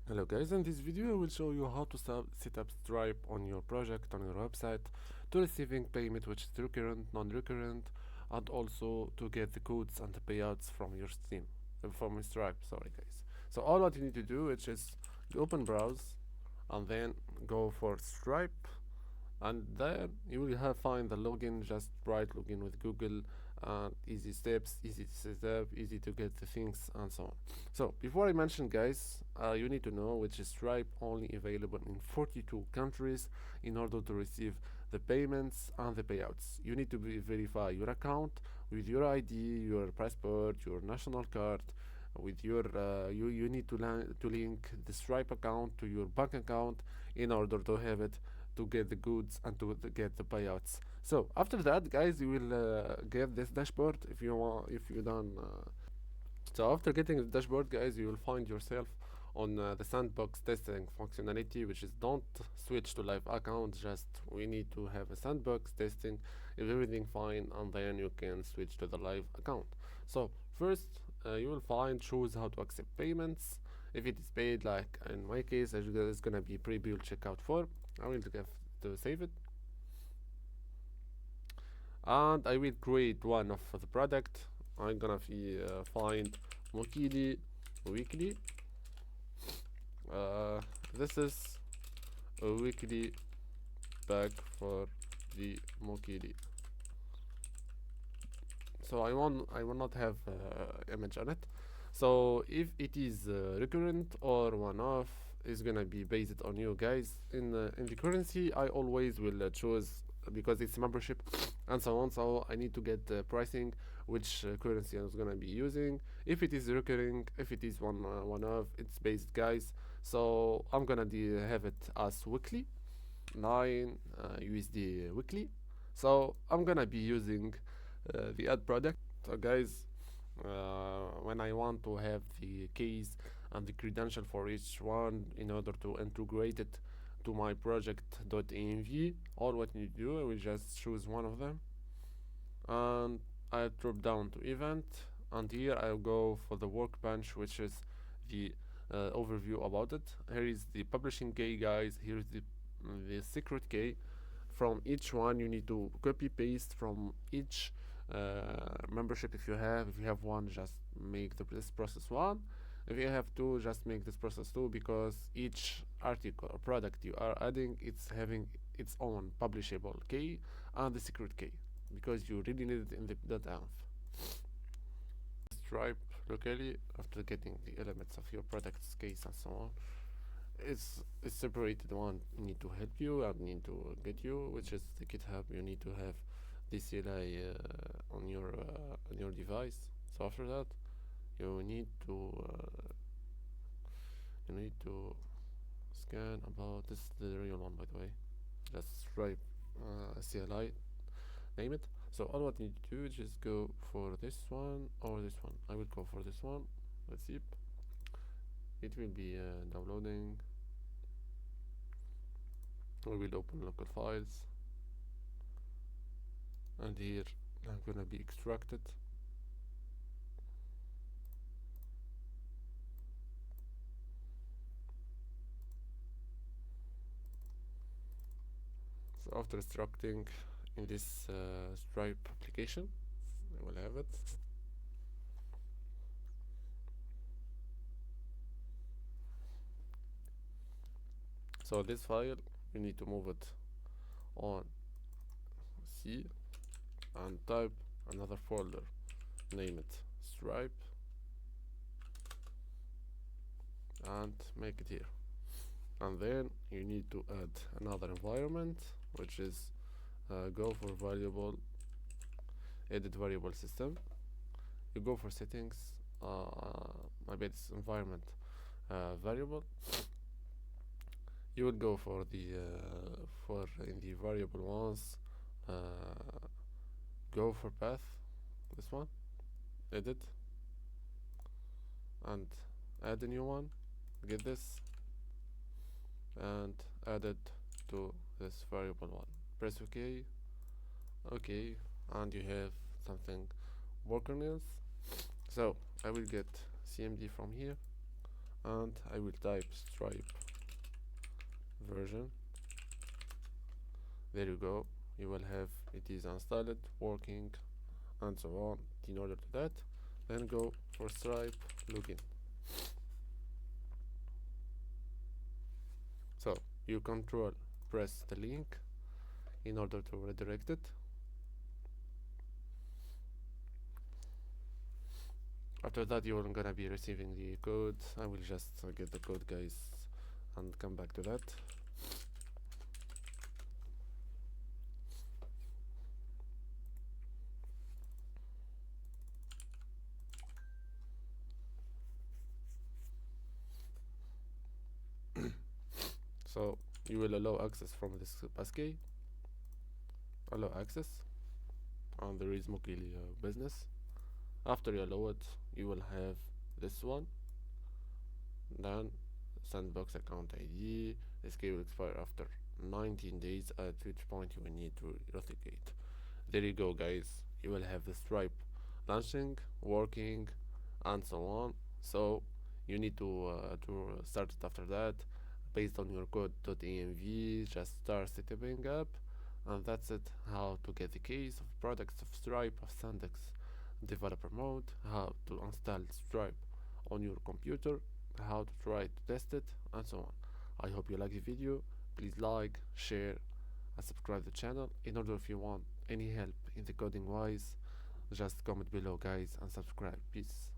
Hello guys, in this video I will show you how to set up Stripe on your project, on your website, to receiving payment which is recurrent, non-recurrent, and also to get the codes and the payouts from your Steam, from Stripe, sorry guys. So all what you need to do is just open browse and then go for Stripe, and then you will have find the login. Just write login with Google, and easy steps, easy to set up, easy to get the things and so on. So before I mention guys, you need to know which is Stripe only available in 42 countries. In order to receive the payments and the payouts, you need to verify your account with your ID, your passport, your national card, with your you need to link the Stripe account to your bank account in order to have it, to get the goods and to get the payouts. So after that guys, you will get this dashboard if you want, if you done so after getting the dashboard guys, you will find yourself on the sandbox testing functionality, which is don't switch to live account, just we need to have a sandbox testing if everything fine, and then you can switch to the live account. So first you will find choose how to accept payments. If it is paid, like in my case it's gonna be pre-built checkout form. I will have to save it, and I will create one of the product. I'm gonna find Mokili weekly. This is a weekly bag for the Mokili. So I will not have image on it. So if it is recurrent or one-off, is gonna be based on you guys. In the currency, I always will choose, because it's membership and so on. So I need to get the pricing, which currency I was gonna be using. If it is recurring, if it is one-off, it's based guys. So I'm gonna have it as weekly, 9 USD weekly. So I'm gonna be using the ad product. So guys, when I want to have the keys and the credential for each one in order to integrate it to my project.env, all what you do, I will just choose one of them, and I drop down to event, and here I'll go for the workbench, which is the overview about it. Here is the publishing key guys, here is the secret key. From each one you need to copy paste from each membership. If you have one, just make this process one. If you have two, just make this process two, because each article or product you are adding, it's having its own publishable key and the secret key, because you really need it in the data. Stripe locally after getting the elements of your product's case and so on. It's separated one need to help you and need to get you, which is the GitHub. You need to have the CLI on your device. So after that, you need to scan about this. The real one, by the way. Just Stripe CLI, name it. So all what you need to do is just go for this one or this one. I will go for this one. Let's see. It will be downloading. We will open local files, and here I'm gonna be extracted. So after extracting in this Stripe application, I will have it. So this file, you need to move it on C and type another folder, name it Stripe, and make it here. And then you need to add another environment, which is go for variable, edit variable system. You go for settings, my bet it's environment variable. You would go for the for in the variable ones, go for path, this one, edit, and add a new one, get this, and add it to this variable one. Press OK, OK, and you have something working is. So I will get CMD from here, and I will type Stripe version. There you go. You will have it is installed, working, and so on. In order to that, then go for Stripe login. So you control press the link in order to redirect it. After that, you're gonna be receiving the code. I will just get the code, guys, and come back to that. So you will allow access from this passkey. Allow access, and there is Mokili business. After you allow it, you will have this one. Then sandbox account ID. This key will expire after 19 days, at which point you will need to replicate. There you go, guys. You will have the Stripe launching, working, and so on. So you need to start it after that. Based on your code.env, just start setting up, and that's it. How to get the keys of products of Stripe of Sandex developer mode, how to install Stripe on your computer, how to try to test it, and so on. I hope you like the video. Please like, share, and subscribe the channel. In order, if you want any help in the coding wise, just comment below, guys, and subscribe. Peace.